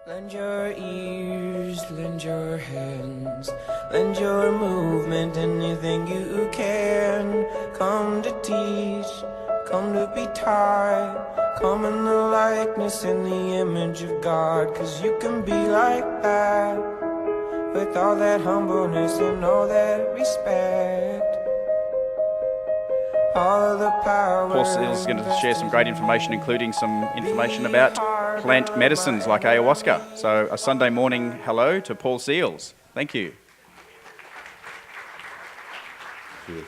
Lend your ears, lend your hands, lend your movement, anything you can. Come to teach, come to be taught, come in the likeness and the image of God. 'Cause you can be like that, with all that humbleness and all that respect. All of the power. Paul Seils is going to share some great information, including some information about plant medicines like ayahuasca. So a Sunday morning hello to Paul Seils. Thank you. Cheers.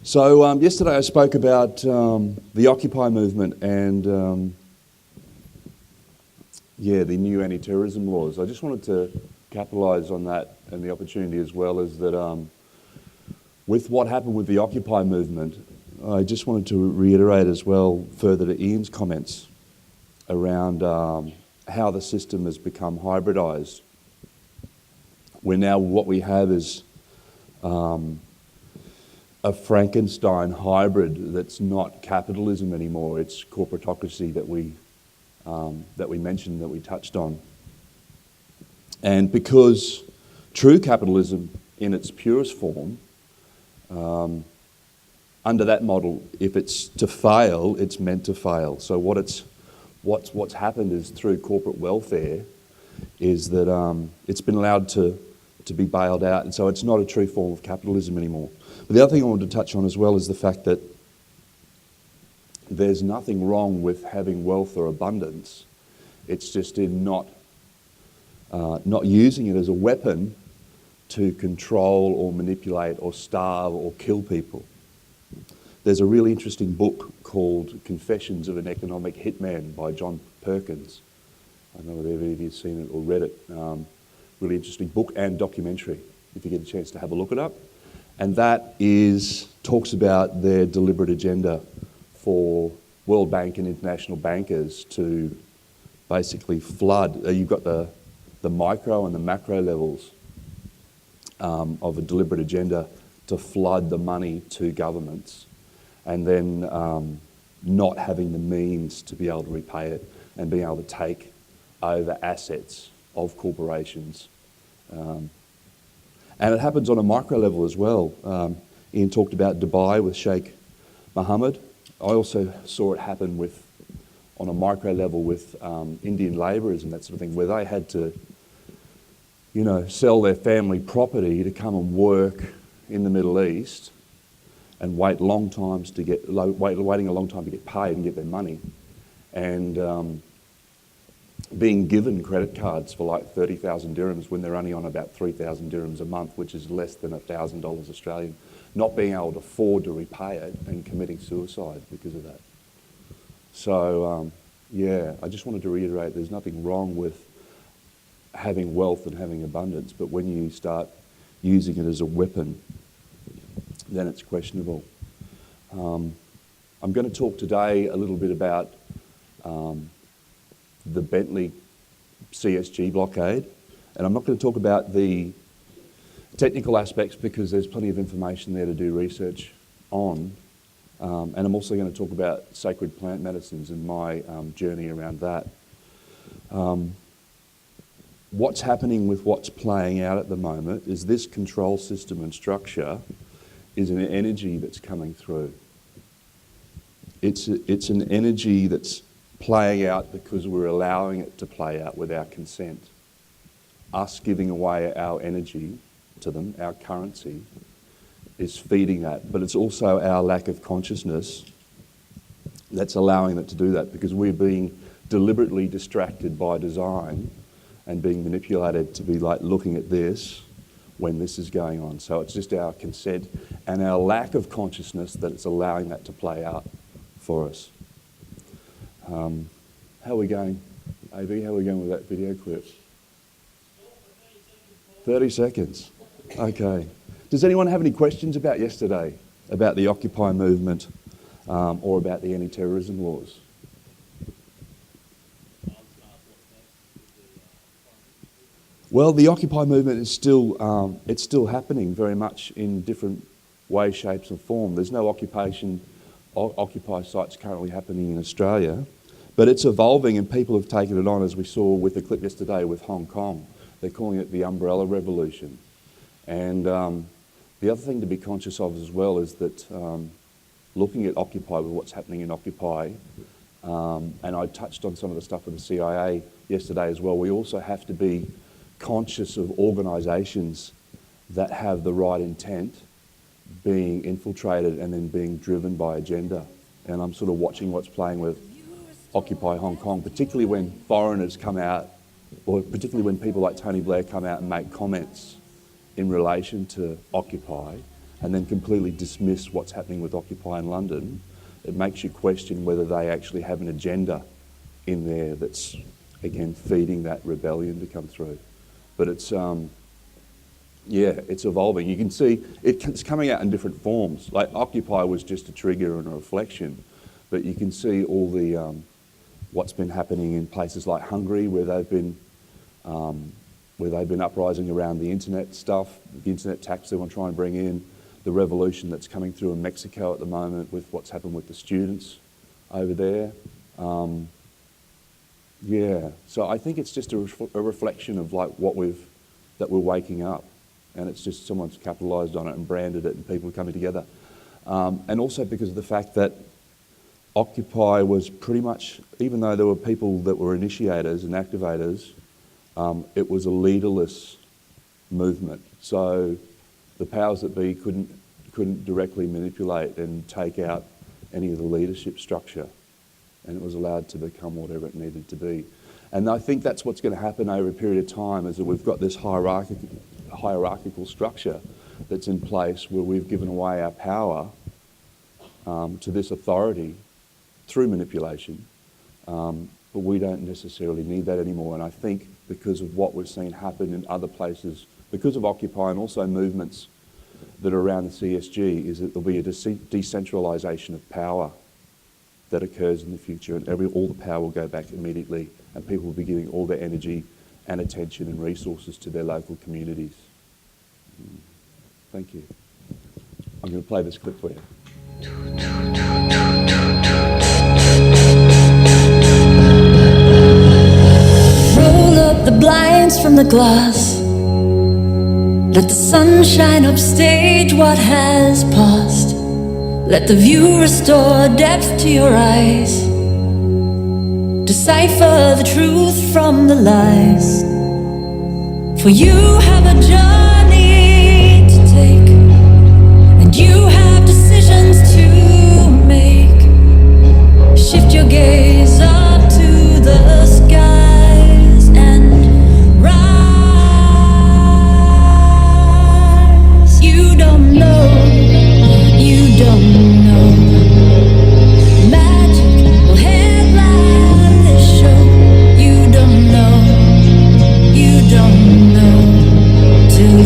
So yesterday I spoke about the Occupy movement and the new anti-terrorism laws. I just wanted to capitalise on that and the opportunity as well as that with what happened with the Occupy movement, I just wanted to reiterate as well further to Ian's comments around how the system has become hybridised. Where now what we have is a Frankenstein hybrid that's not capitalism anymore. It's corporatocracy that we mentioned, that we touched on. And because true capitalism in its purest form, under that model, if it's to fail, it's meant to fail. So what's happened is through corporate welfare is that it's been allowed to be bailed out, and so it's not a true form of capitalism anymore. But the other thing I wanted to touch on as well is the fact that there's nothing wrong with having wealth or abundance. It's just in not using it as a weapon to control or manipulate or starve or kill people. There's a really interesting book called Confessions of an Economic Hitman by John Perkins. I don't know whether any of you have seen it or read it. Really interesting book and documentary, if you get a chance to have a look it up. And that talks about their deliberate agenda for World Bank and international bankers to basically flood. You've got the micro and the macro levels of a deliberate agenda to flood the money to governments and then not having the means to be able to repay it and being able to take over assets of corporations. And it happens on a micro level as well. Ian talked about Dubai with Sheikh Mohammed. I also saw it happen on a micro level with Indian labourers and that sort of thing, where they had to sell their family property to come and work in the Middle East and waiting a long time to get paid and get their money, and being given credit cards for like 30,000 dirhams when they're only on about 3,000 dirhams a month, which is less than $1,000 Australian, not being able to afford to repay it and committing suicide because of that. So I just wanted to reiterate there's nothing wrong with having wealth and having abundance, but when you start using it as a weapon, then it's questionable. I'm going to talk today a little bit about the Bentley CSG blockade, and I'm not going to talk about the technical aspects because there's plenty of information there to do research on, and I'm also going to talk about sacred plant medicines and my journey around that. What's happening with what's playing out at the moment is this control system and structure is an energy that's coming through. It's an energy that's playing out because we're allowing it to play out with our consent. Us giving away our energy to them, our currency, is feeding that. But it's also our lack of consciousness that's allowing it to do that, because we're being deliberately distracted by design and being manipulated to be like looking at this when this is going on. So it's just our consent and our lack of consciousness that it's allowing that to play out for us. How are we going, AV? How are we going with that video clip? 30 seconds. Okay. Does anyone have any questions about yesterday, about the Occupy movement or about the anti-terrorism laws? Well, the Occupy movement is still it's still happening very much in different ways, shapes and form. There's no Occupy sites currently happening in Australia, But it's evolving, and people have taken it on, as we saw with the clip yesterday with Hong Kong. They're calling it the umbrella revolution. And the other thing to be conscious of as well is that looking at Occupy, with what's happening in Occupy, and I touched on some of the stuff with the CIA yesterday as well, we also have to be conscious of organisations that have the right intent being infiltrated and then being driven by agenda. And I'm sort of watching what's playing with Occupy Hong Kong, particularly when foreigners come out, or particularly when people like Tony Blair come out and make comments in relation to Occupy and then completely dismiss what's happening with Occupy in London. It makes you question whether they actually have an agenda in there that's, again, feeding that rebellion to come through. But it's, yeah, it's evolving. You can see it's coming out in different forms. Like Occupy was just a trigger and a reflection, but you can see all the what's been happening in places like Hungary, where they've been uprising around the internet stuff, the internet tax they want to try and bring in, the revolution that's coming through in Mexico at the moment with what's happened with the students over there. Yeah, so I think it's just a reflection of like that we're waking up, and it's just someone's capitalised on it and branded it, and people are coming together. And also because of the fact that Occupy was pretty much, even though there were people that were initiators and activators, it was a leaderless movement. So the powers that be couldn't directly manipulate and take out any of the leadership structure, and it was allowed to become whatever it needed to be. And I think that's what's going to happen over a period of time, is that we've got this hierarchical structure that's in place where we've given away our power to this authority through manipulation, but we don't necessarily need that anymore. And I think because of what we've seen happen in other places, because of Occupy and also movements that are around the CSG, is that there'll be a decentralisation of power that occurs in the future, and all the power will go back immediately, and people will be giving all their energy and attention and resources to their local communities. Thank you. I'm going to play this clip for you. Roll up the blinds from the glass. Let the sun shine upstage what has passed. Let the view restore depth to your eyes. Decipher the truth from the lies. For you have a journey to take, and you have decisions to make. Shift your gaze up to the skies and rise. You don't know, you don't know. Magic will headline this show. You don't know, you don't know till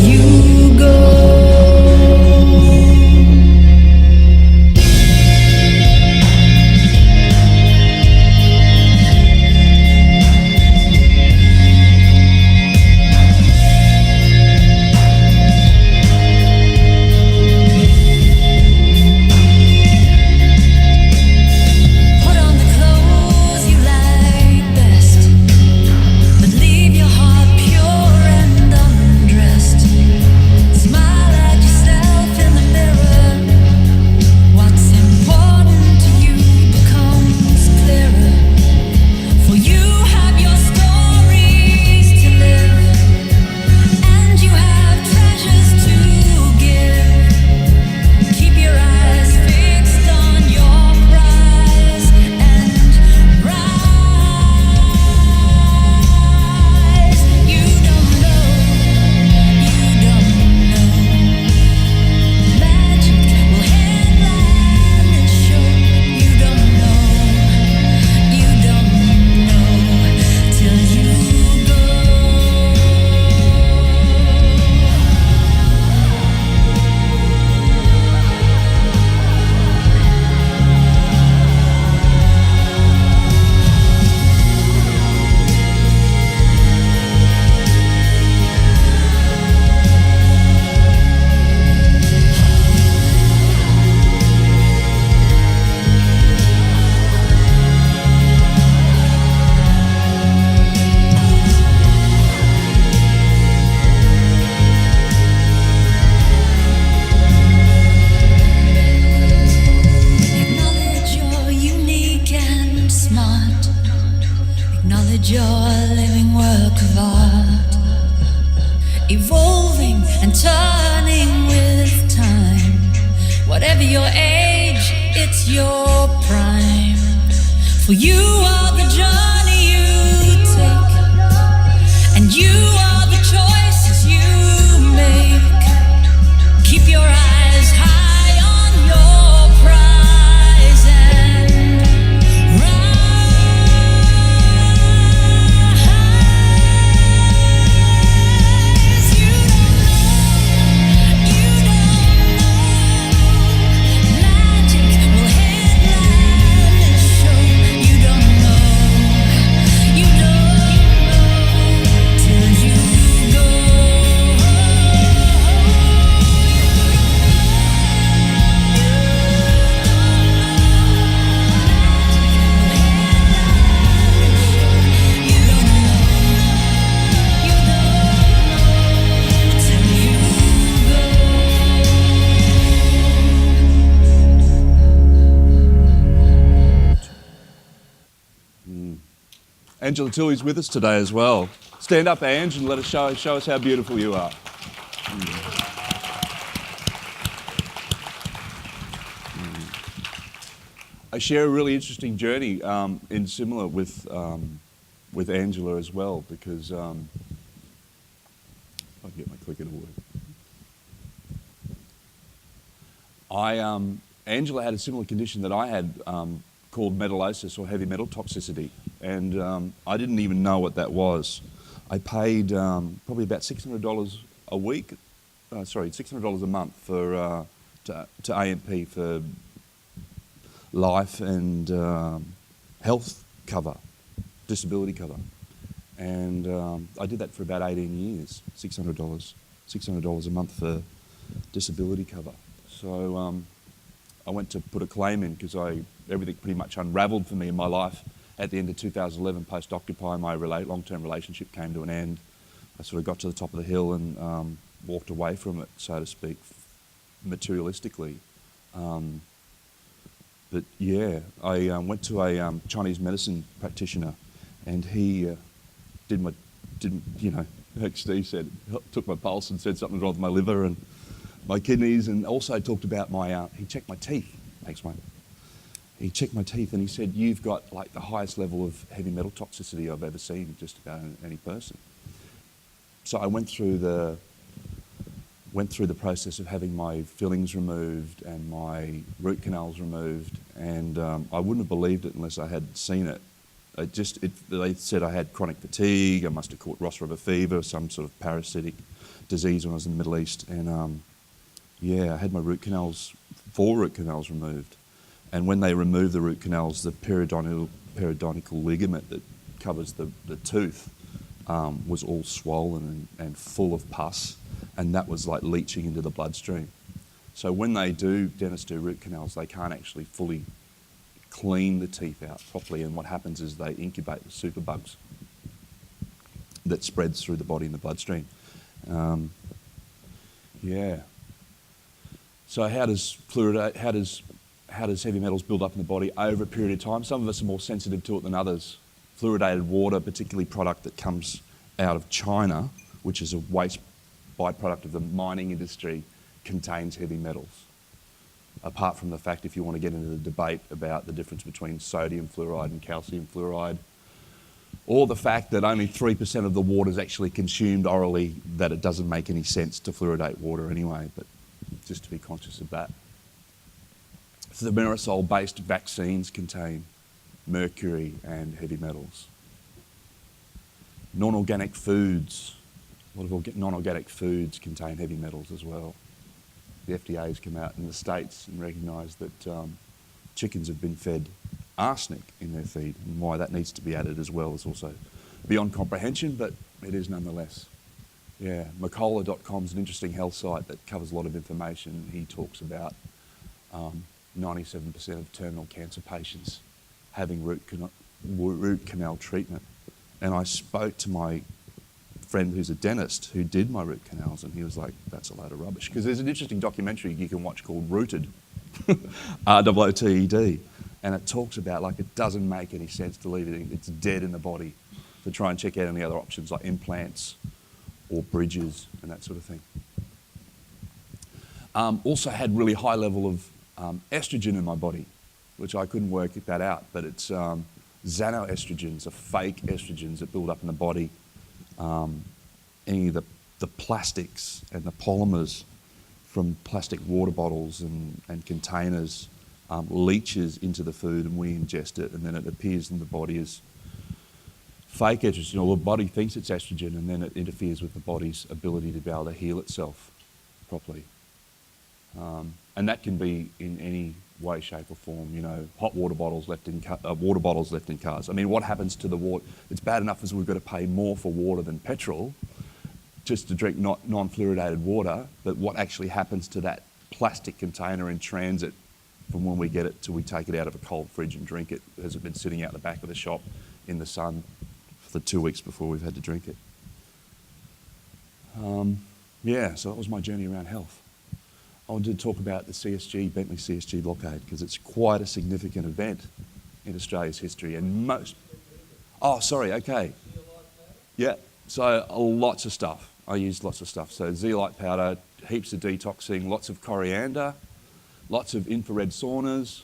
Knowledge, you're a living work of art, evolving and turning with time. Whatever your age, it's your prime. For you are the journey you take, and you are the choices you make. Keep your eyes high on your prize and rise. You don't know. Magic will headline this show. You don't know till you go. Angela Tilley's with us today as well. Stand up, Ange, and let us show us how beautiful you are. I share a really interesting journey in similar with Angela as well, because if I can get my clicker to work. Angela had a similar condition that I had called metallosis, or heavy metal toxicity, and I didn't even know what that was. I paid probably about $600 a week, $600 a month for to AMP for life and health cover, disability cover, and I did that for about 18 years. $600 a month for disability cover. So I went to put a claim in because everything pretty much unravelled for me in my life at the end of 2011. Post-Occupy, my long-term relationship came to an end. I sort of got to the top of the hill and walked away from it, so to speak, materialistically. But yeah, I went to a Chinese medicine practitioner, and he actually said, took my pulse and said something wrong with my liver and my kidneys, and also talked about he checked my teeth. Thanks, mate. He checked my teeth and he said, you've got like the highest level of heavy metal toxicity I've ever seen in just about any person. So I went through the process of having my fillings removed and my root canals removed, and I wouldn't have believed it unless I had seen it. They said I had chronic fatigue, I must have caught Ross River fever, some sort of parasitic disease when I was in the Middle East, and I had my 4 root canals removed. And when they removed the root canals, the periodontal ligament that covers the tooth was all swollen and full of pus, and that was like leaching into the bloodstream. So when dentists do root canals, they can't actually fully clean the teeth out properly, and what happens is they incubate the superbugs that spreads through the body in the bloodstream. So how does heavy metals build up in the body over a period of time? Some of us are more sensitive to it than others. Fluoridated water, particularly product that comes out of China, which is a waste byproduct of the mining industry, contains heavy metals. Apart from the fact, if you want to get into the debate about the difference between sodium fluoride and calcium fluoride, or the fact that only 3% of the water is actually consumed orally, that it doesn't make any sense to fluoridate water anyway, but just to be conscious of that. So the thimerosal-based vaccines contain mercury and heavy metals. Non-organic foods, a lot of non-organic foods contain heavy metals as well. The FDA has come out in the States and recognised that chickens have been fed arsenic in their feed, and why that needs to be added as well is also beyond comprehension, but it is nonetheless. Yeah, Macola.com is an interesting health site that covers a lot of information. He talks about 97% of terminal cancer patients having root canal treatment. And I spoke to my friend who's a dentist who did my root canals, and he was like, that's a load of rubbish. Because there's an interesting documentary you can watch called Rooted, R-O-O-T-E-D. And it talks about, like, it doesn't make any sense to leave it, it's dead in the body, to try and check out any other options like implants or bridges and that sort of thing. Also had really high level of estrogen in my body, which I couldn't work that out, but it's xenoestrogens, are fake estrogens that build up in the body. Any of the plastics and the polymers from plastic water bottles and containers leaches into the food, and we ingest it, and then it appears in the body as fake estrogen, or the body thinks it's estrogen, and then it interferes with the body's ability to be able to heal itself properly. And that can be in any way, shape or form. You know, hot water bottles left in cars. I mean, what happens to the water? It's bad enough as we've got to pay more for water than petrol just to drink non-fluoridated water, but what actually happens to that plastic container in transit from when we get it till we take it out of a cold fridge and drink it? Has it been sitting out the back of the shop in the sun for 2 weeks before we've had to drink it? Yeah, so that was my journey around health. I wanted to talk about the CSG, Bentley CSG blockade, because it's quite a significant event in Australia's history, and most... Oh, sorry, okay. Yeah, so lots of stuff. I used lots of stuff. So zeolite powder, heaps of detoxing, lots of coriander, lots of infrared saunas,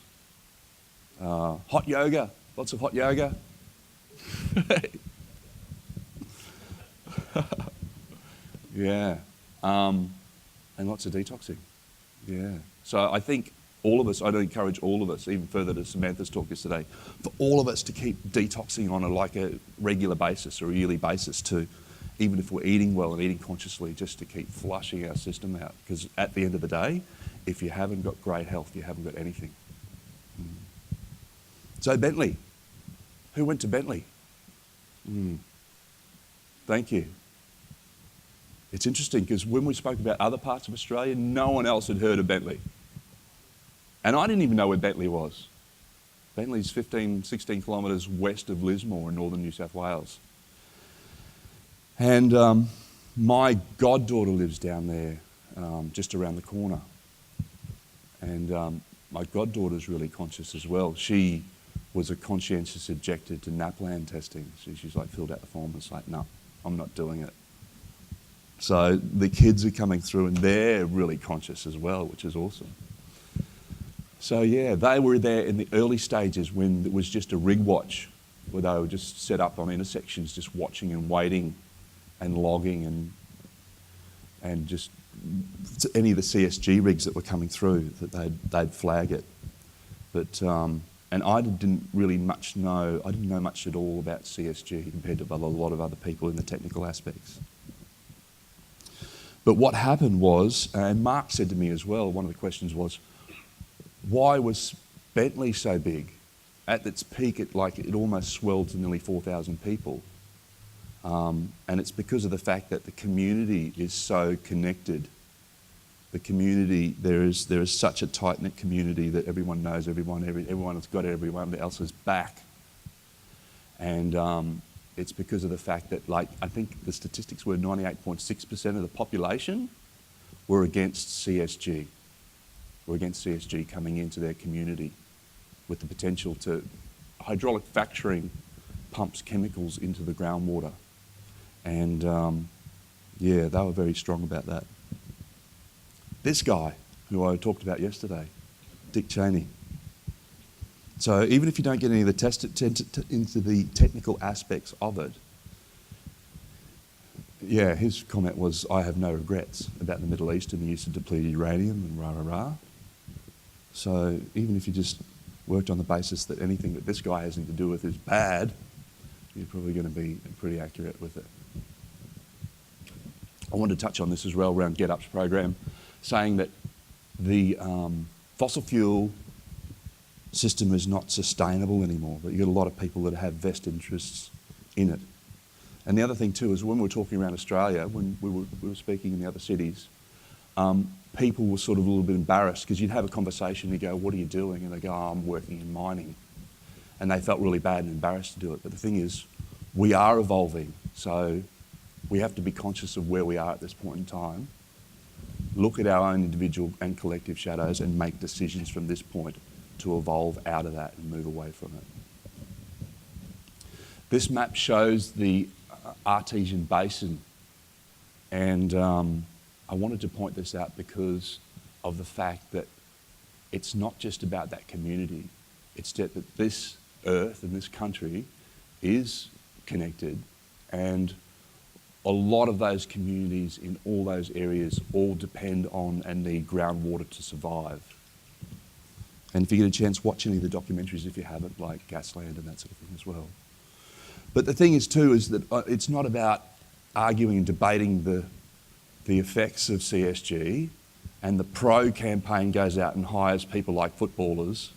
hot yoga, lots of hot yoga. Yeah, and lots of detoxing. Yeah. So I think all of us, I'd encourage all of us, even further to Samantha's talk yesterday, for all of us to keep detoxing on a regular basis or a yearly basis too, even if we're eating well and eating consciously, just to keep flushing our system out. Because at the end of the day, if you haven't got great health, you haven't got anything. So Bentley. Who went to Bentley? Thank you. It's interesting because when we spoke about other parts of Australia, no one else had heard of Bentley. And I didn't even know where Bentley was. Bentley's 16 kilometres west of Lismore in northern New South Wales. And my goddaughter lives down there, just around the corner. And my goddaughter's really conscious as well. She was a conscientious objector to NAPLAN testing. She's like filled out the form and it's like, no, I'm not doing it. So the kids are coming through and they're really conscious as well, which is awesome. So yeah, they were there in the early stages when it was just a rig watch, where they were just set up on intersections, just watching and waiting and logging and just any of the CSG rigs that were coming through, that they'd flag it. But and I didn't really much know, I didn't know much at all about CSG compared to a lot of other people in the technical aspects. But what happened was, and Mark said to me as well, one of the questions was, why was Bentley so big? At its peak, it almost swelled to nearly 4,000 people. And it's because of the fact that the community is so connected. The community, there is such a tight-knit community that everyone knows everyone, everyone has got everyone else's back. And it's because of the fact that, I think the statistics were 98.6% of the population were against CSG. Were against CSG coming into their community with the potential to... Hydraulic fracturing pumps chemicals into the groundwater. And yeah, they were very strong about that. This guy, who I talked about yesterday, Dick Cheney. So even if you don't get any of the into the technical aspects of it, yeah, his comment was, I have no regrets about the Middle East and the use of depleted uranium and rah-rah-rah. So even if you just worked on the basis that anything that this guy has anything to do with is bad, you're probably going to be pretty accurate with it. I wanted to touch on this as well around GetUp's program, saying that the fossil fuel system is not sustainable anymore, but you've got a lot of people that have vested interests in it. And the other thing too is when we were talking around Australia, when we were speaking in the other cities, people were sort of a little bit embarrassed because you'd have a conversation and you go, what are you doing? And they go, oh, I'm working in mining. And they felt really bad and embarrassed to do it. But the thing is, we are evolving. So we have to be conscious of where we are at this point in time, look at our own individual and collective shadows and make decisions from this point to evolve out of that and move away from it. This map shows the Artesian Basin, and I wanted to point this out because of the fact that it's not just about that community. It's that this earth and this country is connected, and a lot of those communities in all those areas all depend on and need groundwater to survive. And if you get a chance, watch any of the documentaries if you haven't, like Gasland and that sort of thing as well. But the thing is too, is that it's not about arguing and debating the effects of CSG, and the pro campaign goes out and hires people like footballers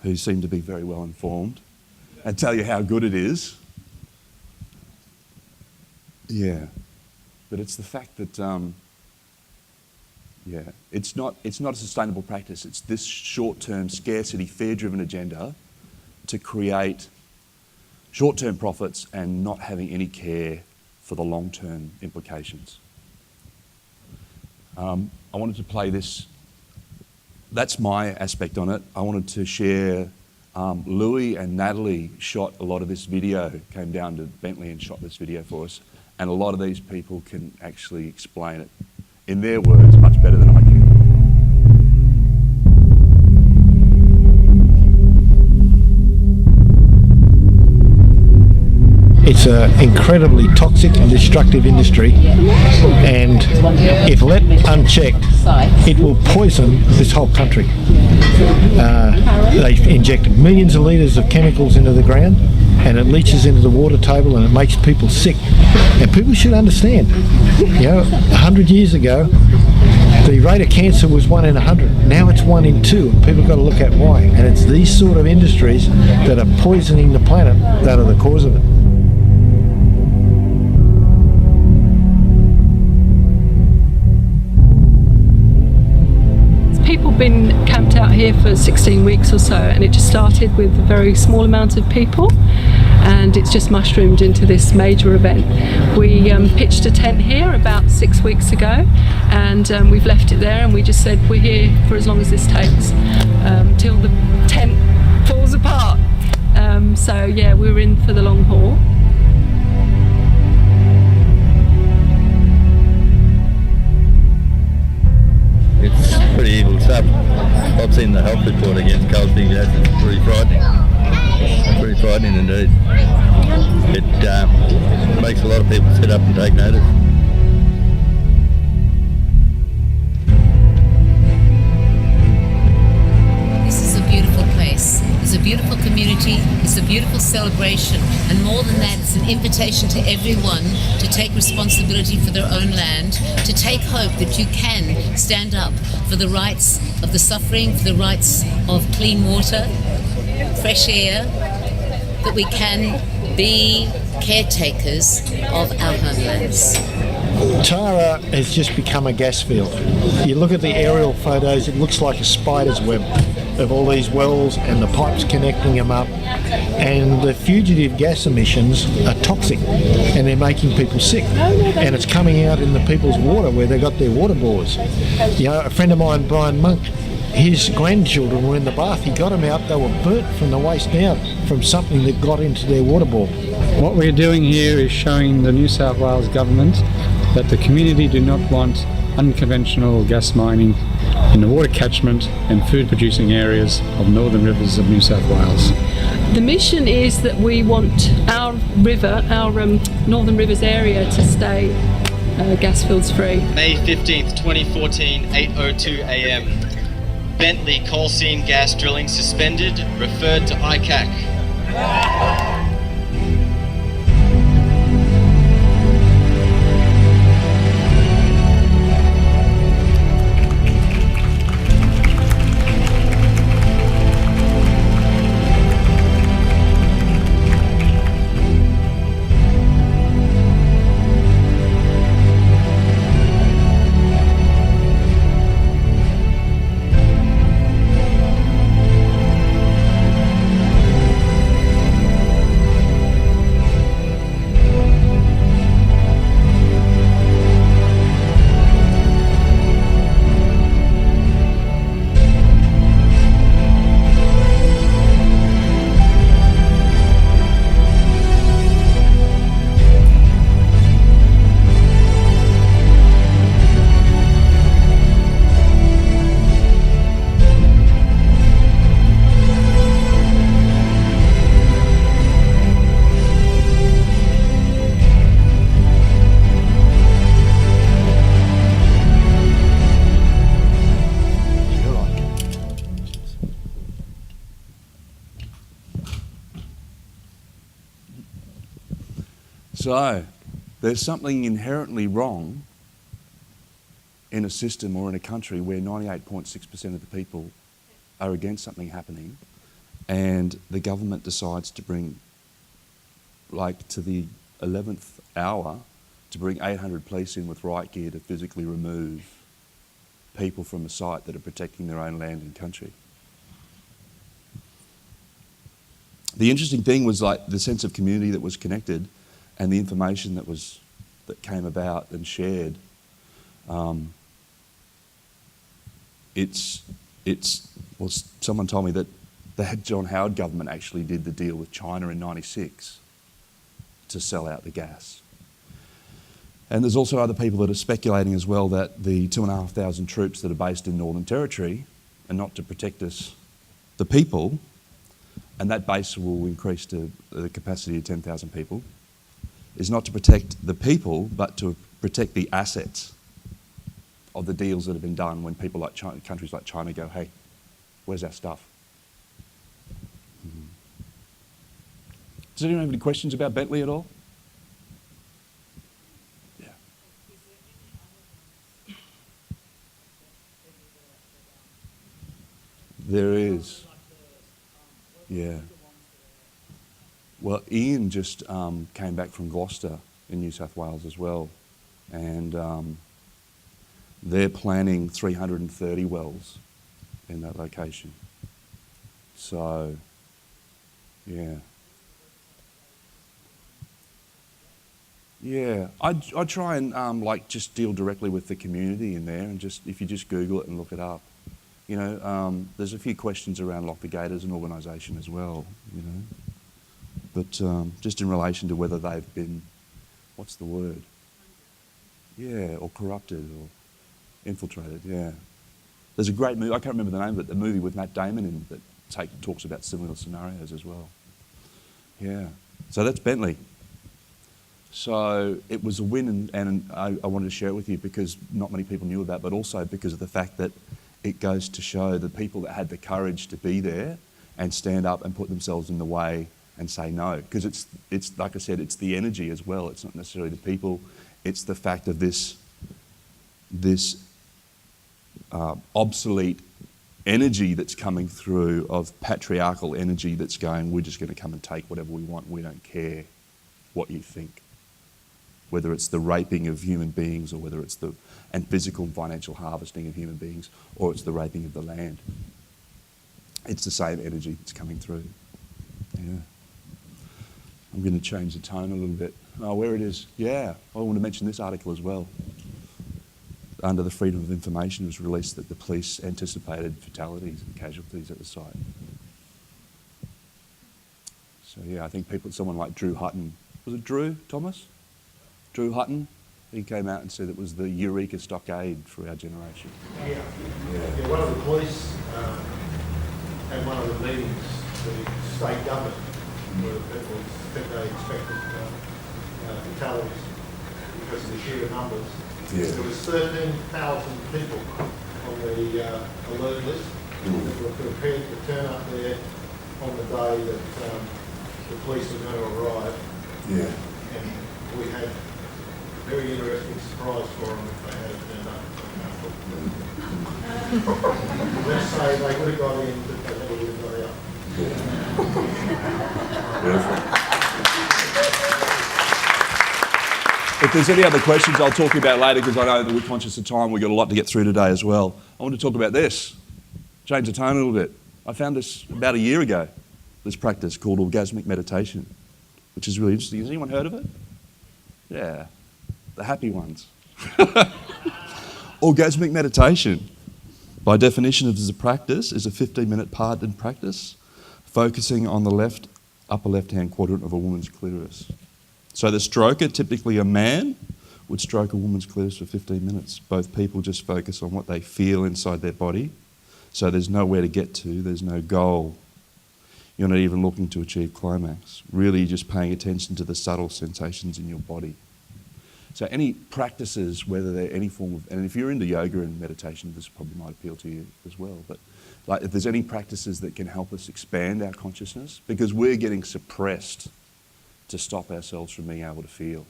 who seem to be very well informed and tell you how good it is. Yeah, but it's the fact that it's not a sustainable practice. It's this short-term scarcity, fear-driven agenda to create short-term profits and not having any care for the long-term implications. I wanted to play this. That's my aspect on it. I wanted to share. Louis and Natalie shot a lot of this video, came down to Bentley and shot this video for us. And a lot of these people can actually explain it in their words much better than I can. It's an incredibly toxic and destructive industry, and if let unchecked, it will poison this whole country. They've injected millions of litres of chemicals into the ground, and it leaches into the water table, and it makes people sick. And people should understand, 100 years ago, the rate of cancer was 1 in 100. Now it's 1 in 2, and people have got to look at why. And it's these sort of industries that are poisoning the planet that are the cause of it. People have been camped out here for 16 weeks or so, and it just started with a very small amount of people, and it's just mushroomed into this major event. We pitched a tent here about 6 weeks ago, and we've left it there, and we just said we're here for as long as this takes, till the tent falls apart. So yeah, we're in for the long haul. It's pretty evil stuff. I've seen the health report against coal seam gas. It's pretty frightening. Pretty frightening indeed. It makes a lot of people sit up and take notice. This is a beautiful place. It's a beautiful community. It's a beautiful celebration. And more than that, it's an invitation to everyone to take responsibility for their own land, to take hope that you can stand up for the rights of the suffering, for the rights of clean water, fresh air, that we can be caretakers of our homelands. Tara has just become a gas field. You look at the aerial photos, it looks like a spider's web of all these wells and the pipes connecting them up, and the fugitive gas emissions are toxic and they're making people sick, and it's coming out in the people's water where they got their water bores. A friend of mine, Brian Monk, his grandchildren were in the bath. He got them out, they were burnt from the waist down from something that got into their water bore. What we're doing here is showing the New South Wales government that the community do not want unconventional gas mining in the water catchment and food producing areas of northern rivers of New South Wales. The mission is that we want our river, our Northern Rivers area, to stay gas fields free. May 15th, 2014, 8:02 a.m. Bentley coal seam gas drilling suspended, referred to ICAC. So there's something inherently wrong in a system or in a country where 98.6% of the people are against something happening, and the government decides to bring, like to the 11th hour, to bring 800 police in with riot gear to physically remove people from a site that are protecting their own land and country. The interesting thing was like the sense of community that was connected and the information that came about and shared. Well, someone told me that the John Howard government actually did the deal with China in '96 to sell out the gas. And there's also other people that are speculating as well that the 2,500 troops that are based in Northern Territory are not to protect us, the people, and that base will increase to the capacity of 10,000 people, is not to protect the people, but to protect the assets of the deals that have been done when people like China, countries like China go, hey, where's our stuff? Does anyone have any questions about Bentley at all? Yeah. There is. Yeah. Well, Ian just came back from Gloucester in New South Wales as well, and they're planning 330 wells in that location. So, yeah. Yeah, I try and like just deal directly with the community in there, and just if you just Google it and look it up, you know, there's a few questions around Lock the Gate as an organisation as well, you know, but just in relation to whether they've been, what's the word? Yeah, or corrupted or infiltrated. Yeah, there's a great movie. I can't remember the name, but the movie with Matt Damon in it that talks about similar scenarios as well. Yeah, so that's Bentley. So it was a win, and I wanted to share it with you because not many people knew about it, but also because of the fact that it goes to show the people that had the courage to be there and stand up and put themselves in the way and say no. Because it's like I said, it's the energy as well. It's not necessarily the people. It's the fact of this obsolete energy that's coming through, of patriarchal energy that's going, we're just going to come and take whatever we want. We don't care what you think. Whether it's the raping of human beings, or whether it's and physical and financial harvesting of human beings, or it's the raping of the land. It's the same energy that's coming through. Yeah. I'm going to change the tone a little bit. Oh, where it is. Yeah, I want to mention this article as well. Under the Freedom of Information, it was released that the police anticipated fatalities and casualties at the site. So yeah, I think someone like Drew Hutton, was it Drew Thomas? Drew Hutton, he came out and said it was the Eureka Stockade for our generation. Yeah. One of the police had one of the meetings with the state government where people think they expected fatalities because of the sheer numbers. Yeah. There was 13,000 people on the alert list that were prepared to turn up there on the day that the police were going to arrive. Yeah. And we had a very interesting surprise for them if they had turned up. Let's say they would have got in, but they never would have got out. Beautiful. If there's any other questions, I'll talk about later because I know that we're conscious of time. We've got a lot to get through today as well. I want to talk about this, change the tone a little bit. I found this about a year ago, this practice called orgasmic meditation, which is really interesting. Has anyone heard of it? Yeah, the happy ones. Orgasmic meditation, by definition, is a practice, is a 15-minute part-in practice focusing on the upper left-hand quadrant of a woman's clitoris. So the stroker, typically a man, would stroke a woman's clitoris for 15 minutes. Both people just focus on what they feel inside their body. So there's nowhere to get to, there's no goal. You're not even looking to achieve climax. Really, you're just paying attention to the subtle sensations in your body. So any practices, whether they're any form of, and if you're into yoga and meditation, this probably might appeal to you as well, but like if there's any practices that can help us expand our consciousness, because we're getting suppressed to stop ourselves from being able to feel.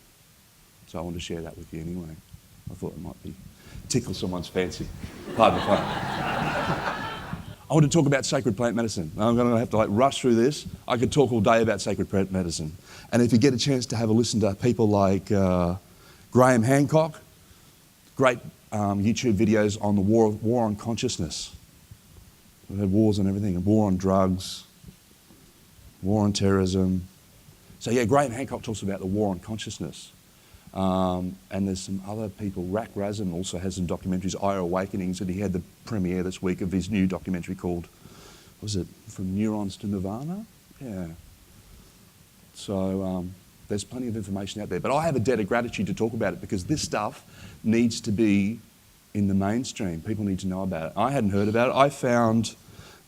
So I wanted to share that with you anyway. I thought it might tickle someone's fancy. Pardon the pun. I want to talk about sacred plant medicine. I'm going to have to rush through this. I could talk all day about sacred plant medicine. And if you get a chance to have a listen to people like Graham Hancock, great YouTube videos on the war on consciousness. We've had wars on everything, war on drugs, war on terrorism. So yeah, Graham Hancock talks about the war on consciousness. And there's some other people. Rak Razin also has some documentaries, Ire Awakenings, and he had the premiere this week of his new documentary called, was it From Neurons to Nirvana? Yeah. So there's plenty of information out there. But I have a debt of gratitude to talk about it because this stuff needs to be in the mainstream. People need to know about it. I hadn't heard about it. I found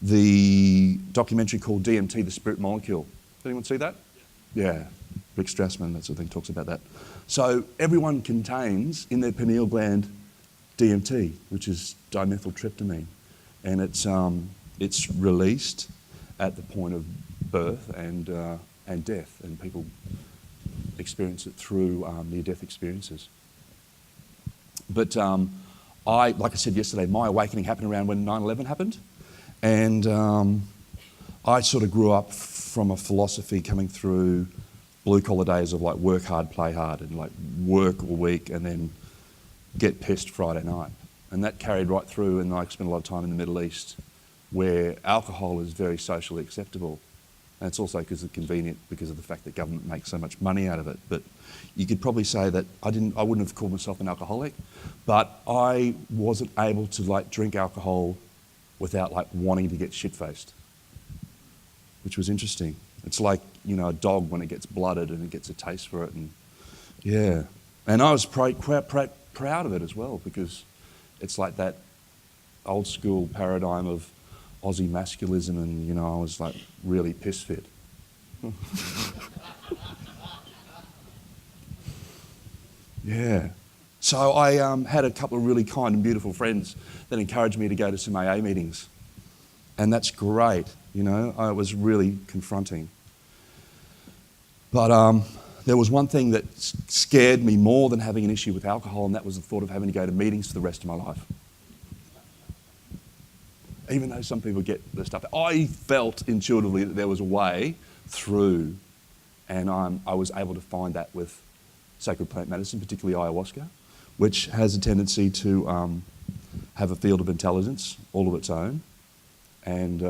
the documentary called DMT, The Spirit Molecule. Did anyone see that? Yeah. Rick Strassman, that sort of thing, talks about that. So everyone contains in their pineal gland DMT, which is dimethyltryptamine, and it's released at the point of birth and death, and people experience it through near-death experiences. But like I said yesterday, my awakening happened around when 9/11 happened, and I sort of grew up from a philosophy coming through blue-collar days of work hard, play hard, and work all week and then get pissed Friday night. And that carried right through, and I spent a lot of time in the Middle East where alcohol is very socially acceptable. And it's also because it's convenient because of the fact that government makes so much money out of it. But you could probably say that I wouldn't have called myself an alcoholic, but I wasn't able to drink alcohol without wanting to get shit-faced, which was interesting. It's like, a dog when it gets blooded and it gets a taste for it. And yeah. And I was proud of it as well because it's like that old school paradigm of Aussie masculism and, I was really piss fit. Yeah. So I had a couple of really kind and beautiful friends that encouraged me to go to some AA meetings. And that's great, it was really confronting. But there was one thing that scared me more than having an issue with alcohol, and that was the thought of having to go to meetings for the rest of my life. Even though some people get the stuff, I felt intuitively that there was a way through, and I was able to find that with sacred plant medicine, particularly ayahuasca, which has a tendency to have a field of intelligence all of its own. And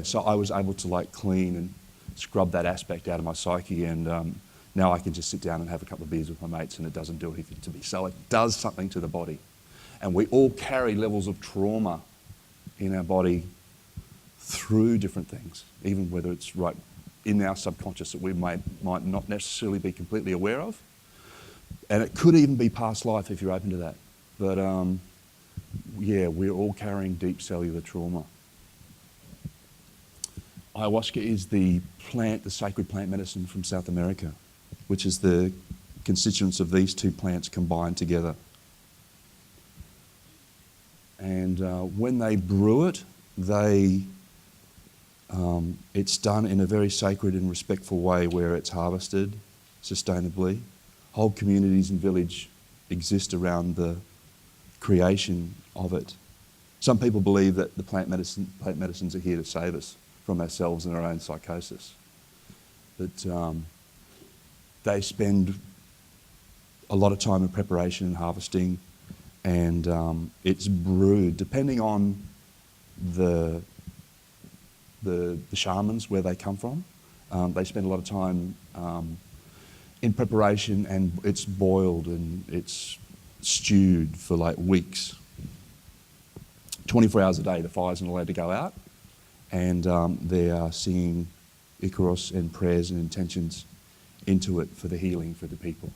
so I was able to clean and scrub that aspect out of my psyche, and now I can just sit down and have a couple of beers with my mates and it doesn't do anything to me. So it does something to the body. And we all carry levels of trauma in our body through different things, even whether it's right in our subconscious that we might not necessarily be completely aware of. And it could even be past life if you're open to that. But we're all carrying deep cellular trauma. Ayahuasca is the sacred plant medicine from South America, which is the constituents of these two plants combined together. And when they brew it, it's done in a very sacred and respectful way where it's harvested sustainably. Whole communities and villages exist around the creation of it. Some people believe that the plant medicines are here to save us from ourselves and our own psychosis. But they spend a lot of time in preparation and harvesting, and it's brewed depending on the shamans where they come from. They spend a lot of time in preparation, and it's boiled and it's stewed for weeks. 24 hours a day, the fire's not allowed to go out, and they are singing Icaros and prayers and intentions into it for the healing for the people.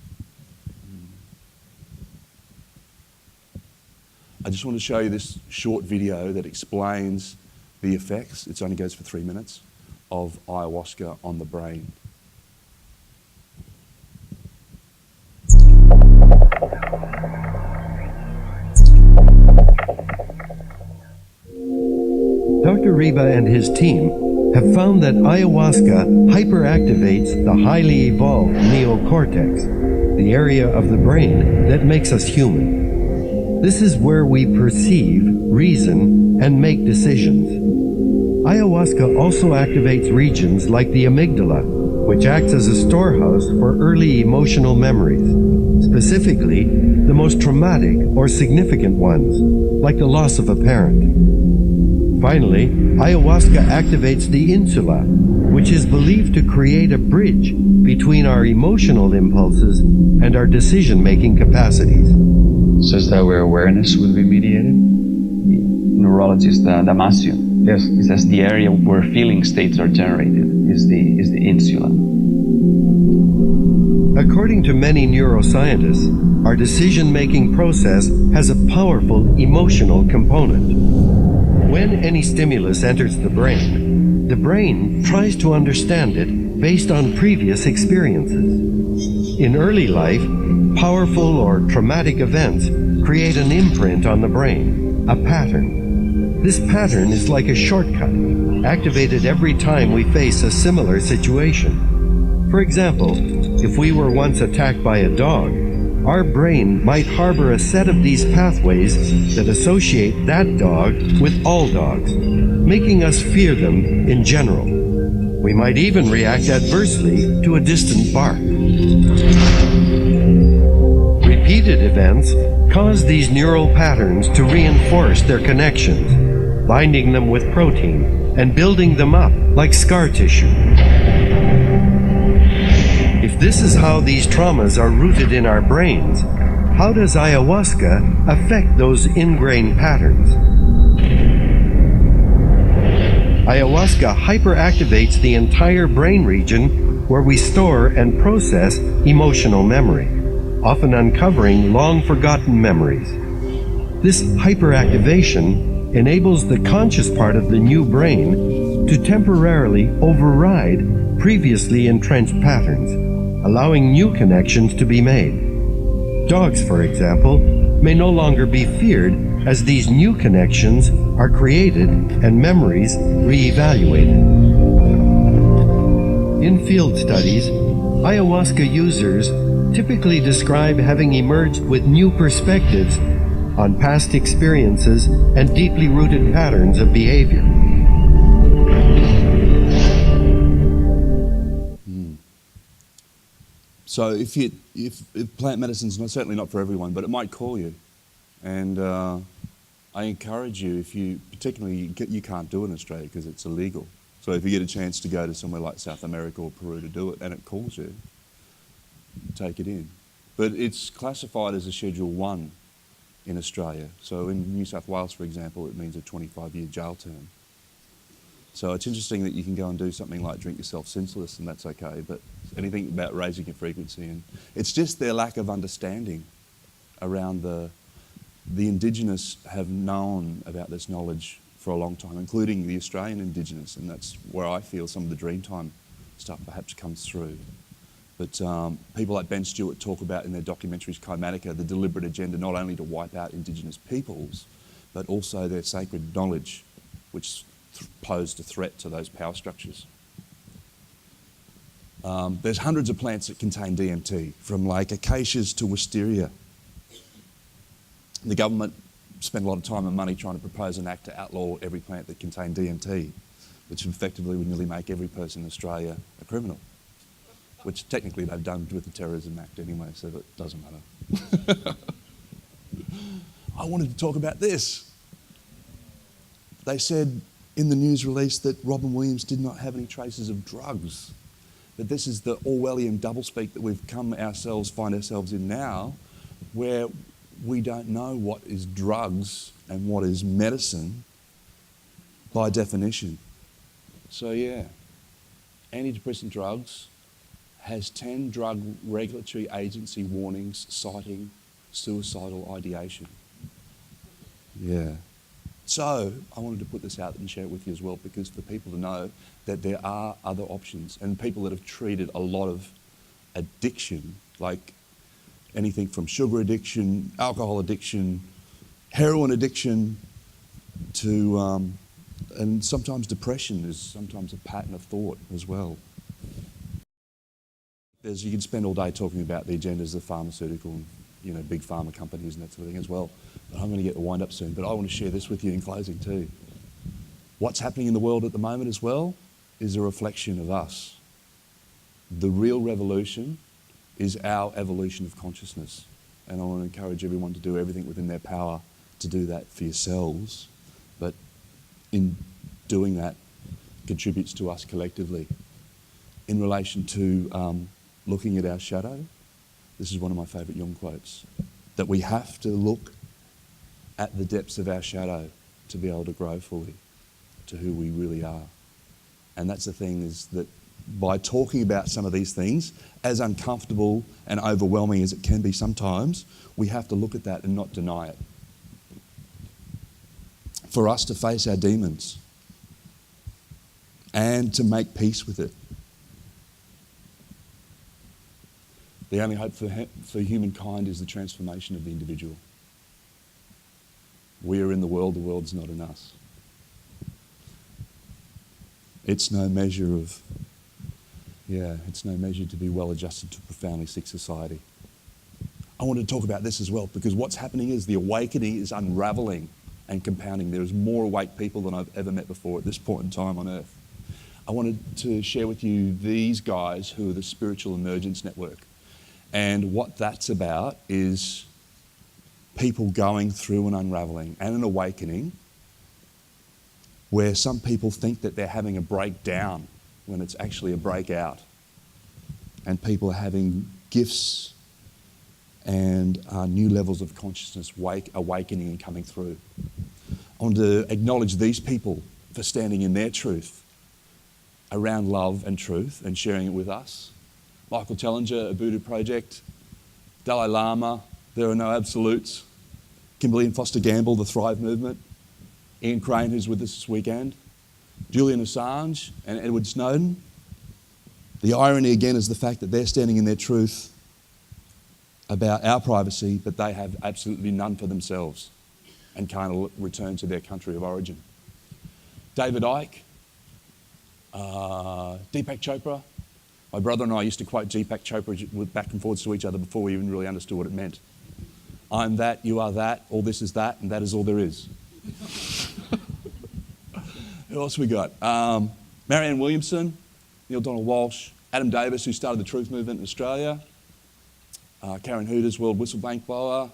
I just want to show you this short video that explains the effects, it only goes for 3 minutes, of ayahuasca on the brain. Dr. Riva and his team have found that ayahuasca hyperactivates the highly evolved neocortex, the area of the brain that makes us human. This is where we perceive, reason, and make decisions. Ayahuasca also activates regions like the amygdala, which acts as a storehouse for early emotional memories, specifically the most traumatic or significant ones, like the loss of a parent. Finally, ayahuasca activates the insula, which is believed to create a bridge between our emotional impulses and our decision-making capacities. So is that where awareness will be mediated? The neurologist Damasio. Yes. He says the area where feeling states are generated is the insula. According to many neuroscientists, our decision-making process has a powerful emotional component. When any stimulus enters the brain tries to understand it based on previous experiences. In early life, powerful or traumatic events create an imprint on the brain, a pattern. This pattern is like a shortcut, activated every time we face a similar situation. For example, if we were once attacked by a dog, our brain might harbor a set of these pathways that associate that dog with all dogs, making us fear them in general. We might even react adversely to a distant bark. Repeated events cause these neural patterns to reinforce their connections, binding them with protein and building them up like scar tissue. If this is how these traumas are rooted in our brains, how does ayahuasca affect those ingrained patterns? Ayahuasca hyperactivates the entire brain region where we store and process emotional memory, often uncovering long-forgotten memories. This hyperactivation enables the conscious part of the new brain to temporarily override previously entrenched patterns, allowing new connections to be made. Dogs, for example, may no longer be feared as these new connections are created and memories re-evaluated. In field studies, ayahuasca users typically describe having emerged with new perspectives on past experiences and deeply rooted patterns of behavior. So if plant medicine's certainly not for everyone, but it might call you. And I encourage you, if you, particularly, you can't do it in Australia because it's illegal. So if you get a chance to go to somewhere like South America or Peru to do it and it calls you, take it in. But it's classified as a Schedule 1 in Australia. So in New South Wales, for example, it means a 25-year jail term. So it's interesting that you can go and do something like drink yourself senseless and that's okay, but anything about raising your frequency, and it's just their lack of understanding around the Indigenous have known about this knowledge for a long time, including the Australian Indigenous, and that's where I feel some of the Dreamtime stuff perhaps comes through. But people like Ben Stewart talk about in their documentaries Kymatica the deliberate agenda not only to wipe out Indigenous peoples, but also their sacred knowledge, which posed a threat to those power structures. There's hundreds of plants that contain DMT, from like acacias to wisteria. The government spent a lot of time and money trying to propose an act to outlaw every plant that contained DMT, which effectively would nearly make every person in Australia a criminal, which technically they've done with the Terrorism Act anyway, so it doesn't matter. I wanted to talk about this. They said in the news release that Robin Williams did not have any traces of drugs. But this is the Orwellian doublespeak that we've find ourselves in now, where we don't know what is drugs and what is medicine by definition. So yeah, antidepressant drugs has 10 drug regulatory agency warnings citing suicidal ideation. Yeah. So I wanted to put this out and share it with you as well, because for people to know that there are other options, and people that have treated a lot of addiction, like anything from sugar addiction, alcohol addiction, heroin addiction, to And sometimes depression is sometimes a pattern of thought as well. You can spend all day talking about the agendas of pharmaceutical and, you know, big pharma companies and that sort of thing as well. But I'm going to get the wind up soon. But I want to share this with you in closing too. What's happening in the world at the moment as well is a reflection of us. The real revolution is our evolution of consciousness. And I want to encourage everyone to do everything within their power to do that for yourselves. But in doing that, contributes to us collectively. In relation to looking at our shadow, this is one of my favourite Jung quotes, that we have to look at the depths of our shadow to be able to grow fully to who we really are. And that's the thing, is that by talking about some of these things, as uncomfortable and overwhelming as it can be sometimes, we have to look at that and not deny it. For us to face our demons and to make peace with it. The only hope for humankind is the transformation of the individual. We are in the world's not in us. It's no measure of, it's no measure to be well adjusted to a profoundly sick society. I want to talk about this as well, because what's happening is the awakening is unraveling and compounding. There is more awake people than I've ever met before at this point in time on Earth. I wanted to share with you these guys who are the Spiritual Emergence Network. And what that's about is people going through an unraveling and an awakening where some people think that they're having a breakdown when it's actually a breakout. And people are having gifts and new levels of consciousness awakening and coming through. I want to acknowledge these people for standing in their truth around love and truth and sharing it with us. Michael Tellinger, Ubuntu Project, Dalai Lama, There Are No Absolutes, Kimberly and Foster Gamble, the Thrive Movement, Ian Crane, who's with us this weekend, Julian Assange and Edward Snowden. The irony again is the fact that they're standing in their truth about our privacy, but they have absolutely none for themselves and can't return to their country of origin. David Icke, Deepak Chopra. My brother and I used to quote Deepak Chopra back and forwards to each other before we even really understood what it meant. I'm that, you are that, all this is that, and that is all there is. Who else we got? Marianne Williamson, Neil Donald Walsh, Adam Davis, who started the Truth Movement in Australia, Karen Hooters, World Whistleblower Blower,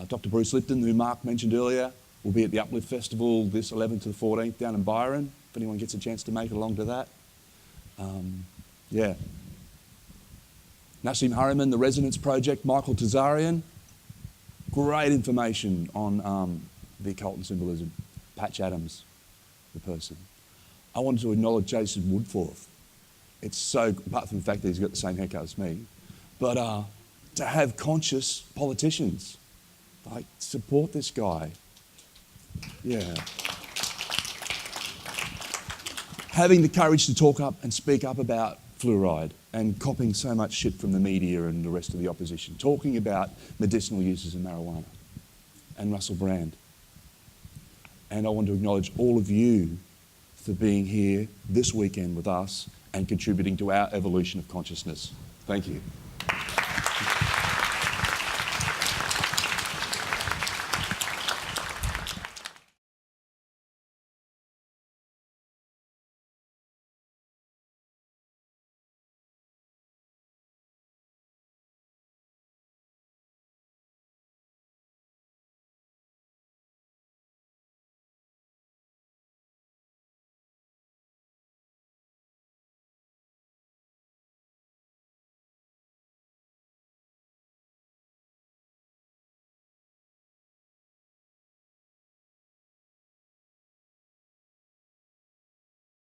Dr. Bruce Lipton, who Mark mentioned earlier, will be at the Uplift Festival this 11th to the 14th down in Byron, if anyone gets a chance to make it along to that. Nassim Harriman, the Resonance Project, Michael Tazarian, great information on the occult and symbolism. Patch Adams, the person. I wanted to acknowledge Jason Woodforth. It's so, apart from the fact that he's got the same haircut as me, but to have conscious politicians, like, support this guy. Yeah. Having the courage to talk up and speak up about fluoride and copying so much shit from the media and the rest of the opposition, talking about medicinal uses of marijuana, and Russell Brand. And I want to acknowledge all of you for being here this weekend with us and contributing to our evolution of consciousness. Thank you.